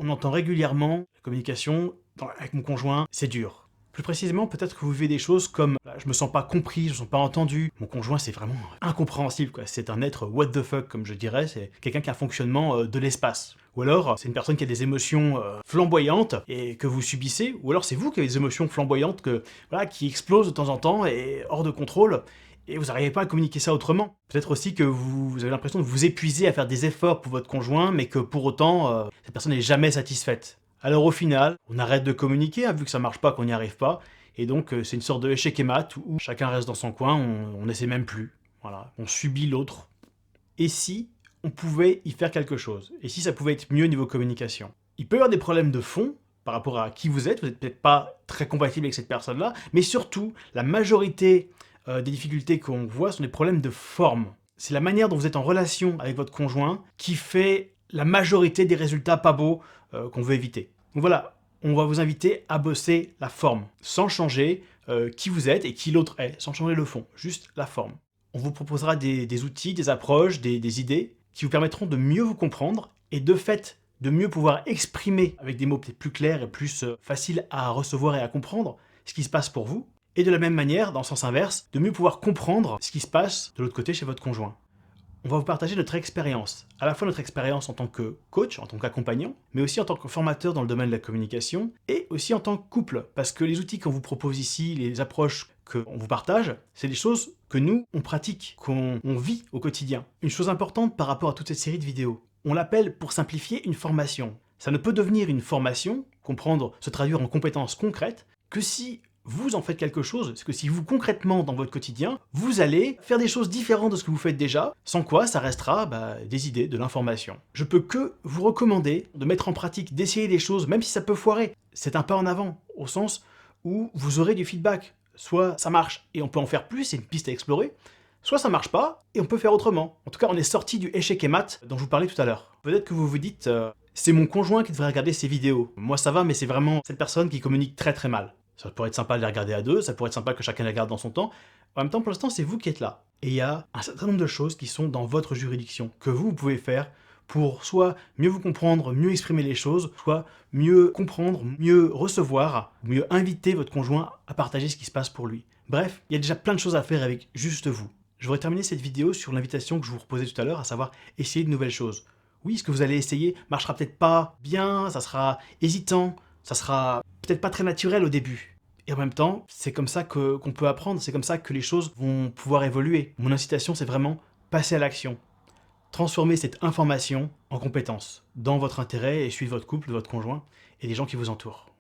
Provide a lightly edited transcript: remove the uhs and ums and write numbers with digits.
On entend régulièrement la communication avec mon conjoint, c'est dur. Plus précisément, peut-être que vous vivez des choses comme je me sens pas compris, je me sens pas entendu, mon conjoint c'est vraiment incompréhensible, quoi. C'est un être what the fuck comme je dirais, c'est quelqu'un qui a un fonctionnement de l'espace. Ou alors c'est une personne qui a des émotions flamboyantes et que vous subissez, ou alors c'est vous qui avez des émotions flamboyantes qui explosent de temps en temps et hors de contrôle, et vous n'arrivez pas à communiquer ça autrement. Peut-être aussi que vous avez l'impression de vous épuiser à faire des efforts pour votre conjoint, mais que pour autant, cette personne n'est jamais satisfaite. Alors au final, on arrête de communiquer, vu que ça marche pas, qu'on n'y arrive pas, et donc c'est une sorte de échec et mat, où chacun reste dans son coin, on n'essaie même plus. Voilà, on subit l'autre. Et si on pouvait y faire quelque chose? Et si ça pouvait être mieux niveau communication? Il peut y avoir des problèmes de fond, par rapport à qui vous êtes peut-être pas très compatible avec cette personne-là, mais surtout, la majorité des difficultés qu'on voit sont des problèmes de forme. C'est la manière dont vous êtes en relation avec votre conjoint qui fait la majorité des résultats pas beaux qu'on veut éviter. Donc voilà, on va vous inviter à bosser la forme, sans changer qui vous êtes et qui l'autre est, sans changer le fond, juste la forme. On vous proposera des outils, des approches, des idées qui vous permettront de mieux vous comprendre et de fait de mieux pouvoir exprimer avec des mots peut-être plus clairs et plus faciles à recevoir et à comprendre ce qui se passe pour vous. Et de la même manière, dans le sens inverse, de mieux pouvoir comprendre ce qui se passe de l'autre côté chez votre conjoint. On va vous partager notre expérience, à la fois notre expérience en tant que coach, en tant qu'accompagnant, mais aussi en tant que formateur dans le domaine de la communication, et aussi en tant que couple, parce que les outils qu'on vous propose ici, les approches qu'on vous partage, c'est des choses que nous, on pratique, qu'on vit au quotidien. Une chose importante par rapport à toute cette série de vidéos, on l'appelle, pour simplifier, une formation. Ça ne peut devenir une formation, comprendre, se traduire en compétences concrètes, que si vous en faites quelque chose, c'est que si vous, concrètement, dans votre quotidien, vous allez faire des choses différentes de ce que vous faites déjà, sans quoi ça restera des idées, de l'information. Je peux que vous recommander de mettre en pratique, d'essayer des choses, même si ça peut foirer. C'est un pas en avant, au sens où vous aurez du feedback. Soit ça marche et on peut en faire plus, c'est une piste à explorer, soit ça marche pas et on peut faire autrement. En tout cas, on est sorti du échec et mat dont je vous parlais tout à l'heure. Peut-être que vous vous dites, c'est mon conjoint qui devrait regarder ces vidéos. Moi ça va, mais c'est vraiment cette personne qui communique très très mal. Ça pourrait être sympa de les regarder à deux, ça pourrait être sympa que chacun les regarde dans son temps. En même temps, pour l'instant, c'est vous qui êtes là. Et il y a un certain nombre de choses qui sont dans votre juridiction, que vous pouvez faire pour soit mieux vous comprendre, mieux exprimer les choses, soit mieux comprendre, mieux recevoir, mieux inviter votre conjoint à partager ce qui se passe pour lui. Bref, il y a déjà plein de choses à faire avec juste vous. Je voudrais terminer cette vidéo sur l'invitation que je vous proposais tout à l'heure, à savoir essayer de nouvelles choses. Oui, ce que vous allez essayer marchera peut-être pas bien, ça sera hésitant, ça sera peut-être pas très naturel au début. Et en même temps, c'est comme ça qu'on peut apprendre, c'est comme ça que les choses vont pouvoir évoluer. Mon incitation, c'est vraiment passer à l'action. Transformer cette information en compétence, dans votre intérêt et celui de votre couple, de votre conjoint et des gens qui vous entourent.